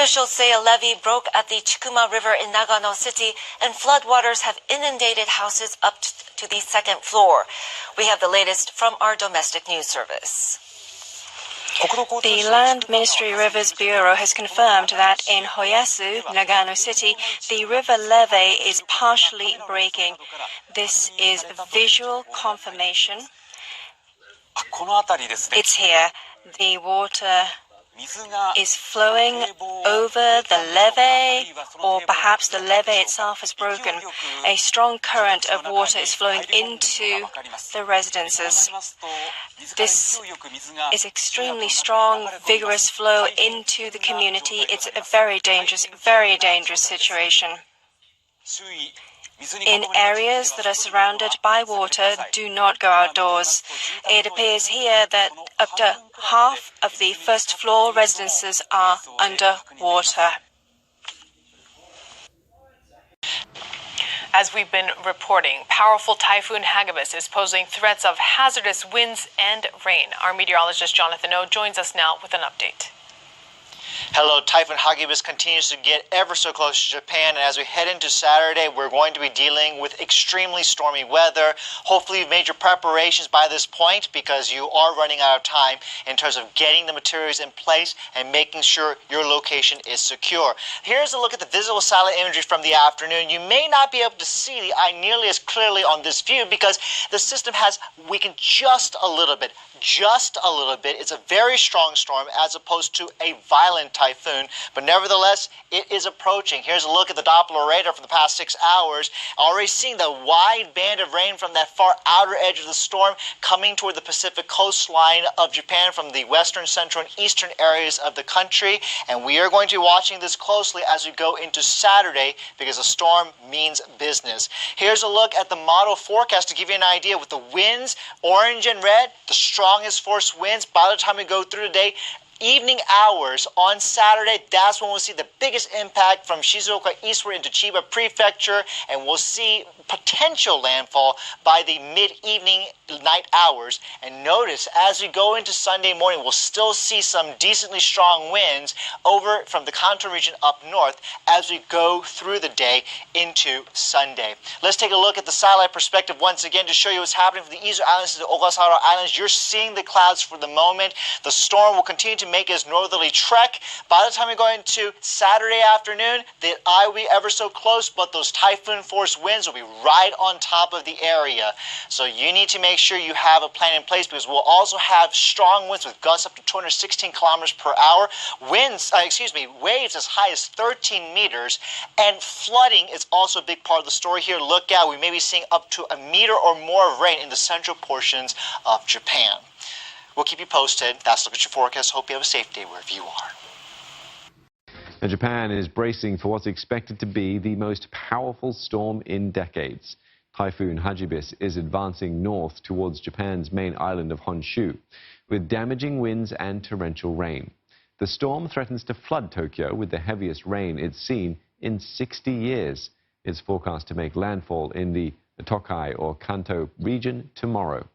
Officials say a levee broke at the Chikuma River in Nagano City, and floodwaters have inundated houses up to the second floor. We have the latest from our domestic news service. The Land Ministry Rivers Bureau has confirmed that in Hoyasu, Nagano City, the river levee is partially breaking. This is visual confirmation. It's here. The water is flowing over the levee, or perhaps the levee itself has broken. A strong current of water is flowing into the residences. This is extremely strong, vigorous flow into the community. It's a very dangerous situation. In areas that are surrounded by water, do not go outdoors. It appears here that up to half of the first floor residences are under water. As we've been reporting, powerful Typhoon Hagibis is posing threats of hazardous winds and rain. Our meteorologist Jonathan Oh joins us now with an update. Hello, Typhoon Hagibis continues to get ever so close to Japan, and as we head into Saturday, we're going to be dealing with extremely stormy weather. Hopefully you've made your preparations by this point, because you are running out of time in terms of getting the materials in place and making sure your location is secure. Here's a look at the visible satellite imagery from the afternoon. You may not be able to see the eye nearly as clearly on this view because the system has weakened just a little bit. It's a very strong storm as opposed to a violent typhoon, but nevertheless, it is approaching. Here's a look at the Doppler radar for the past 6 hours. Already seeing the wide band of rain from that far outer edge of the storm coming toward the Pacific coastline of Japan from the western, central, and eastern areas of the country. And we are going to be watching this closely as we go into Saturday because a storm means business. Here's a look at the model forecast to give you an idea with the winds, orange and red, the strongest force winds by the time we go through the day. Evening hours on Saturday, that's when we'll see the biggest impact from Shizuoka eastward into Chiba Prefecture, and we'll see potential landfall by the mid-evening night hours. And notice, as we go into Sunday morning, we'll still see some decently strong winds over from the Kanto region up north as we go through the day into Sunday. Let's take a look at the satellite perspective once again to show you what's happening from the Izu Islands to the Ogasawara Islands. You're seeing the clouds for the moment. The storm will continue to make its northerly trek. By the time we go into Saturday afternoon, the eye will be ever so close, but those typhoon force winds will be right on top of the area. So you need to make sure you have a plan in place, because we'll also have strong winds with gusts up to 216 kilometers per hour. Waves as high as 13 meters, and flooding is also a big part of the story here. Look out, we may be seeing up to a meter or more of rain in the central portions of Japan. We'll keep you posted. That's a look at your forecast. Hope you have a safe day wherever you are. Now, Japan is bracing for what's expected to be the most powerful storm in decades. Typhoon Hagibis is advancing north towards Japan's main island of Honshu, with damaging winds and torrential rain. The storm threatens to flood Tokyo with the heaviest rain it's seen in 60 years. It's forecast to make landfall in the Tokai or Kanto region tomorrow,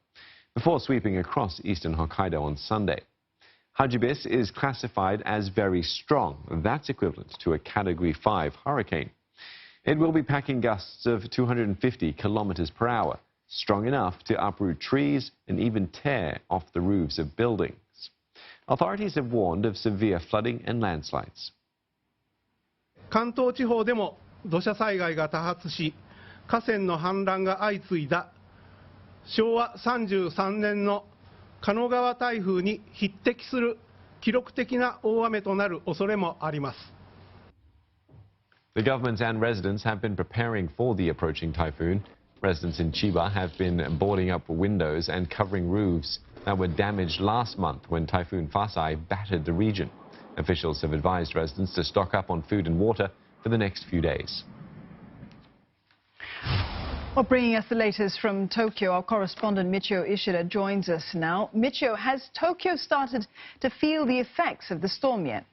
before sweeping across eastern Hokkaido on Sunday. Hagibis is classified as very strong. That's equivalent to a Category 5 hurricane. It will be packing gusts of 250 kilometers per hour, strong enough to uproot trees and even tear off the roofs of buildings. Authorities have warned of severe flooding and landslides. 関東地方でも土砂災害が多発し、河川の氾濫が相次いだ昭和33年の加野川台風に匹敵する記録的な大雨となる恐れもあります。 The government and residents have been preparing for the approaching typhoon. Residents in Chiba have been boarding up windows and covering roofs that were damaged last month when Typhoon Fasai battered the region. Officials have advised residents to stock up on food and water for the next few days. Well, bringing us the latest from Tokyo, our correspondent Michio Ishida joins us now. Michio, has Tokyo started to feel the effects of the storm yet?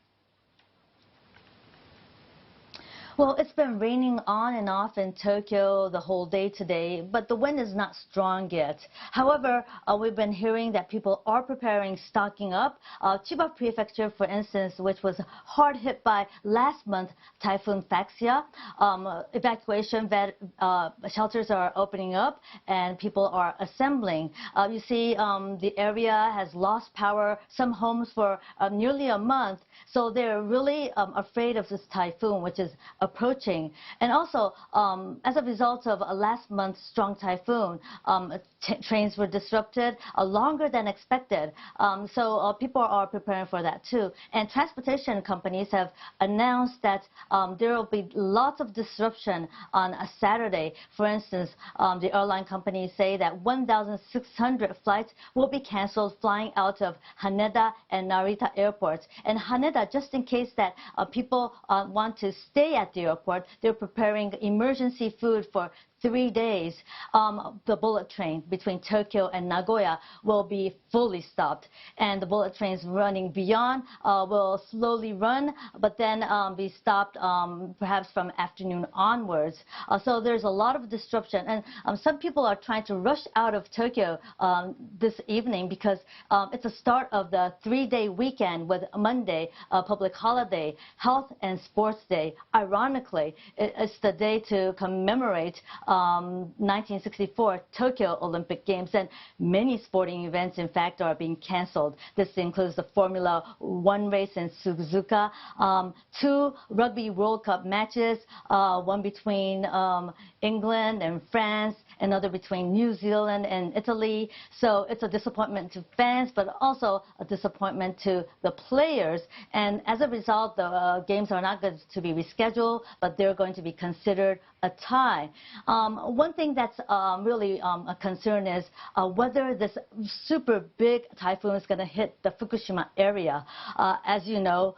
Well, it's been raining on and off in Tokyo the whole day today, but the wind is not strong yet. However, we've been hearing that people are preparing, stocking up. Chiba Prefecture, for instance, which was hard hit by last month Typhoon Faxia, evacuation shelters are opening up and people are assembling. You see, the area has lost power, some homes for nearly a month, so they're really afraid of this typhoon, which is approaching. And also, as a result of last month's strong typhoon, trains were disrupted longer than expected. So people are preparing for that too. And transportation companies have announced that there will be lots of disruption on a Saturday. For instance, the airline companies say that 1,600 flights will be canceled flying out of Haneda and Narita airports. And Haneda, just in case that people want to stay at the airport, they're preparing emergency food for 3 days. The bullet train between Tokyo and Nagoya will be fully stopped, and the bullet trains running beyond will slowly run, but then be stopped perhaps from afternoon onwards. So there's a lot of disruption, and some people are trying to rush out of Tokyo this evening because it's the start of the 3-day weekend with Monday, public holiday, Health and Sports Day. Ironically, it's the day to commemorate 1964 Tokyo Olympic Games, and many sporting events, in fact, are being canceled. This includes the Formula 1 race in Suzuka, 2 Rugby World Cup matches, one between England and France, another between New Zealand and Italy. So it's a disappointment to fans, but also a disappointment to the players. And as a result, the games are not going to be rescheduled, but they're going to be considered a tie. One thing that's really a concern is whether this super big typhoon is going to hit the Fukushima area. As you know,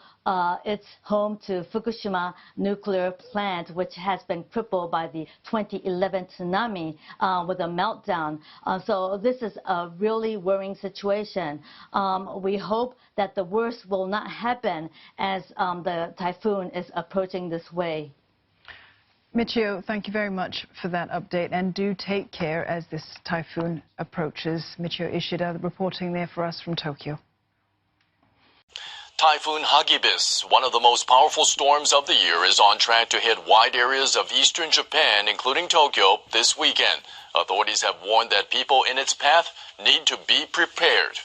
it's home to Fukushima nuclear plant, which has been crippled by the 2011 tsunami with a meltdown. So this is a really worrying situation. We hope that the worst will not happen as the typhoon is approaching this way. Michio, thank you very much for that update, and do take care as this typhoon approaches. Michio Ishida reporting there for us from Tokyo. Typhoon Hagibis, one of the most powerful storms of the year, is on track to hit wide areas of eastern Japan, including Tokyo, this weekend. Authorities have warned that people in its path need to be prepared.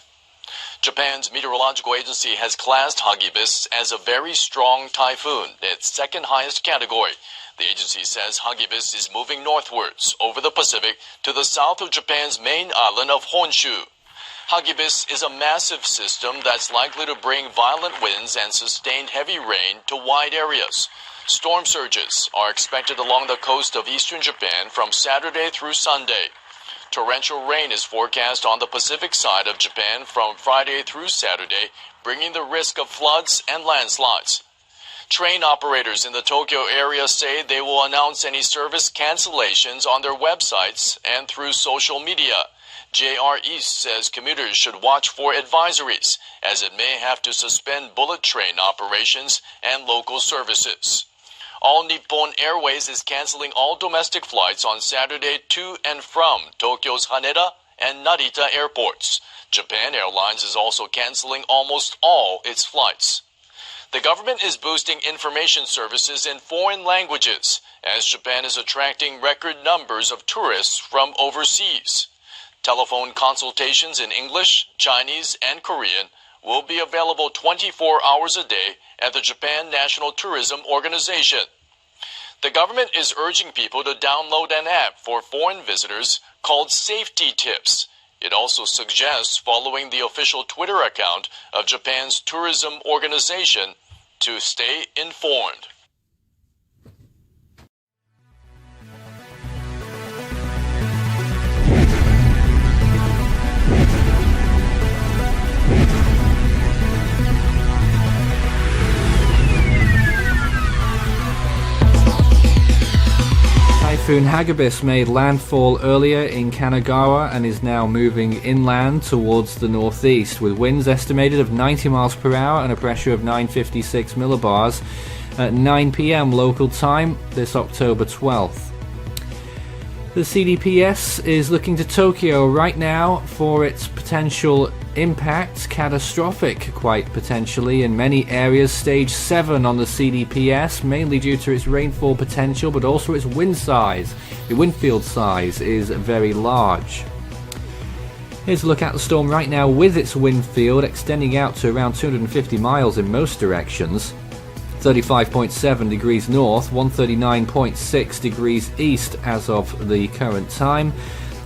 Japan's meteorological agency has classed Hagibis as a very strong typhoon, its second highest category. The agency says Hagibis is moving northwards over the Pacific to the south of Japan's main island of Honshu. Hagibis is a massive system that's likely to bring violent winds and sustained heavy rain to wide areas. Storm surges are expected along the coast of eastern Japan from Saturday through Sunday. Torrential rain is forecast on the Pacific side of Japan from Friday through Saturday, bringing the risk of floods and landslides. Train operators in the Tokyo area say they will announce any service cancellations on their websites and through social media. JR East says commuters should watch for advisories, as it may have to suspend bullet train operations and local services. All Nippon Airways is canceling all domestic flights on Saturday to and from Tokyo's Haneda and Narita airports. Japan Airlines is also canceling almost all its flights. The government is boosting information services in foreign languages, as Japan is attracting record numbers of tourists from overseas. Telephone consultations in English, Chinese, and Korean will be available 24 hours a day at the Japan National Tourism Organization. The government is urging people to download an app for foreign visitors called Safety Tips. It also suggests following the official Twitter account of Japan's tourism organization to stay informed. Typhoon Hagibis made landfall earlier in Kanagawa and is now moving inland towards the northeast, with winds estimated of 90 miles per hour and a pressure of 956 millibars. at 9 p.m. local time this October 12th. The CDPS is looking to Tokyo right now for its potential impact, catastrophic quite potentially in many areas. Stage 7 on the CDPS, mainly due to its rainfall potential, but also its wind size. The wind field size is very large. Here's a look at the storm right now with its wind field extending out to around 250 miles in most directions. 35.7 degrees north, 139.6 degrees east as of the current time.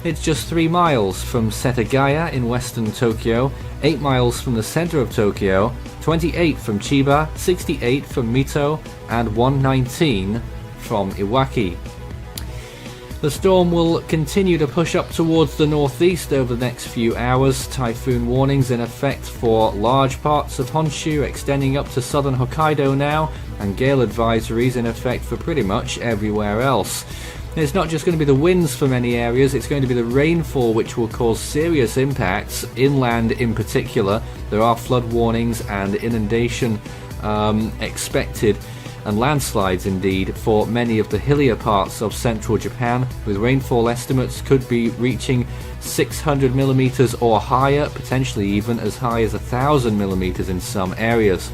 It's just 3 miles from Setagaya in western Tokyo, 8 miles from the center of Tokyo, 28 from Chiba, 68 from Mito, and 119 from Iwaki. The storm will continue to push up towards the northeast over the next few hours. Typhoon warnings in effect for large parts of Honshu, extending up to southern Hokkaido now, and gale advisories in effect for pretty much everywhere else. It's not just going to be the winds for many areas, it's going to be the rainfall which will cause serious impacts, inland in particular. There are flood warnings and inundation expected, and landslides indeed, for many of the hillier parts of central Japan, with rainfall estimates could be reaching 600 millimeters or higher, potentially even as high as 1,000 millimeters in some areas.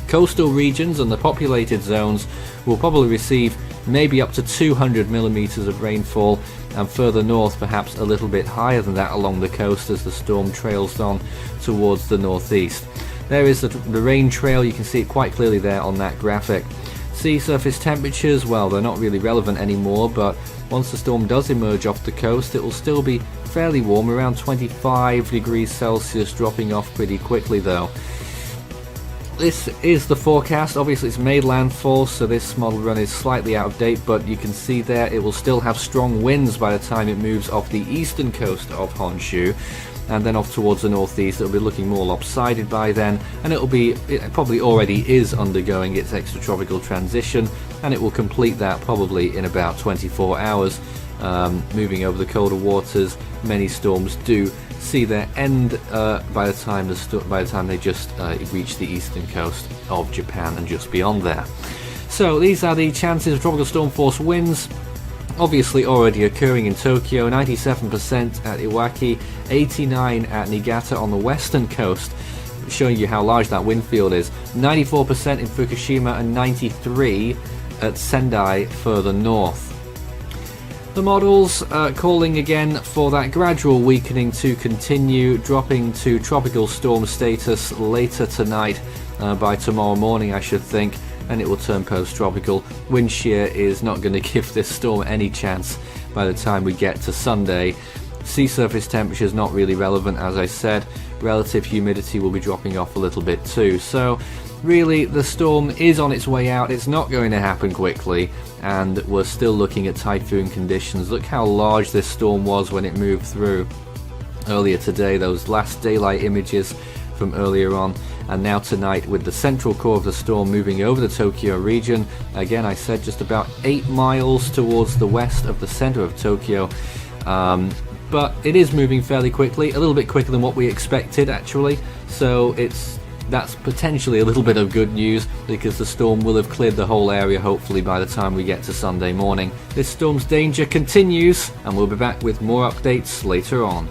Coastal regions and the populated zones will probably receive maybe up to 200 millimeters of rainfall, and further north perhaps a little bit higher than that along the coast as the storm trails on towards the northeast. There is the rain trail, you can see it quite clearly there on that graphic. Sea surface temperatures, well, they're not really relevant anymore, but once the storm does emerge off the coast, it will still be fairly warm, around 25 degrees Celsius, dropping off pretty quickly though. This is the forecast. Obviously it's made landfall, so this model run is slightly out of date, but you can see there it will still have strong winds by the time it moves off the eastern coast of Honshu, and then off towards the northeast. It'll be looking more lopsided by then, and it probably already is undergoing its extratropical transition, and it will complete that probably in about 24 hours, moving over the colder waters. Many storms do see their end by the time they just reach the eastern coast of Japan and just beyond there. So these are the chances of tropical storm force winds. Obviously already occurring in Tokyo, 97% at Iwaki, 89% at Niigata on the western coast, showing you how large that wind field is, 94% in Fukushima, and 93% at Sendai further north. The models calling again for that gradual weakening to continue, dropping to tropical storm status later tonight, by tomorrow morning I should think, and it will turn post-tropical. Wind shear is not going to give this storm any chance by the time we get to Sunday. Sea surface temperature is not really relevant, as I said. Relative humidity will be dropping off a little bit too. So really the storm is on its way out. It's not going to happen quickly, and we're still looking at typhoon conditions. Look how large this storm was when it moved through earlier today, those last daylight images from earlier on. And now tonight, with the central core of the storm moving over the Tokyo region, again I said just about 8 miles towards the west of the center of Tokyo, but it is moving fairly quickly, a little bit quicker than what we expected actually, so that's potentially a little bit of good news, because the storm will have cleared the whole area hopefully by the time we get to Sunday morning. This storm's danger continues, and we'll be back with more updates later on.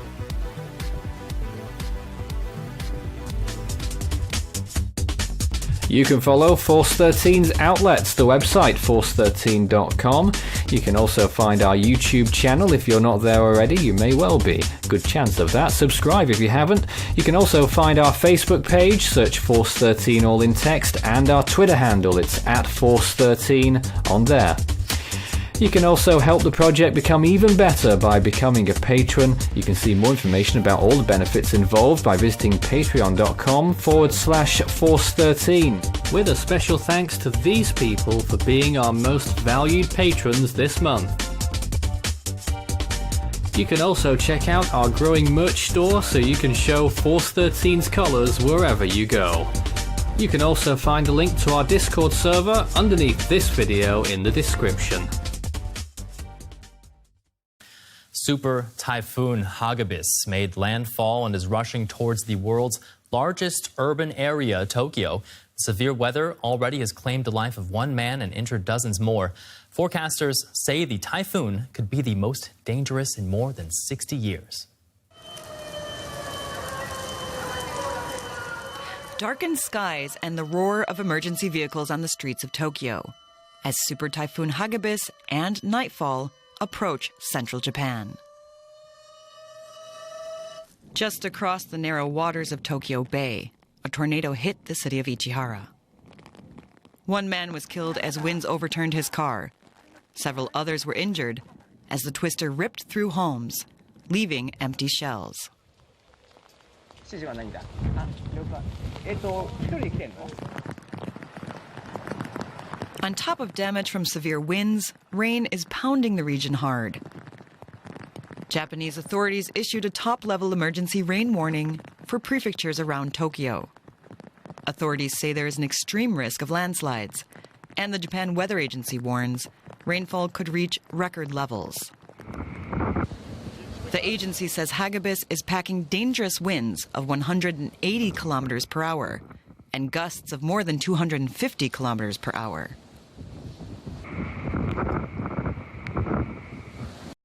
You can follow Force 13's outlets, the website force13.com. You can also find our YouTube channel. If you're not there already, you may well be. Good chance of that. Subscribe if you haven't. You can also find our Facebook page, search Force 13 all in text, and our Twitter handle, it's at Force 13 on there. You can also help the project become even better by becoming a patron. You can see more information about all the benefits involved by visiting patreon.com/Force13. With a special thanks to these people for being our most valued patrons this month. You can also check out our growing merch store so you can show Force 13's colours wherever you go. You can also find a link to our Discord server underneath this video in the description. Super Typhoon Hagibis made landfall and is rushing towards the world's largest urban area, Tokyo. Severe weather already has claimed the life of one man and injured dozens more. Forecasters say the typhoon could be the most dangerous in more than 60 years. Darkened skies and the roar of emergency vehicles on the streets of Tokyo as Super Typhoon Hagibis and nightfall approach central Japan. Just across the narrow waters of Tokyo Bay, a tornado hit the city of Ichihara. One man was killed as winds overturned his car. Several others were injured as the twister ripped through homes, leaving empty shells. On top of damage from severe winds, rain is pounding the region hard. Japanese authorities issued a top-level emergency rain warning for prefectures around Tokyo. Authorities say there is an extreme risk of landslides, and the Japan Weather Agency warns rainfall could reach record levels. The agency says Hagibis is packing dangerous winds of 180 kilometers per hour and gusts of more than 250 kilometers per hour.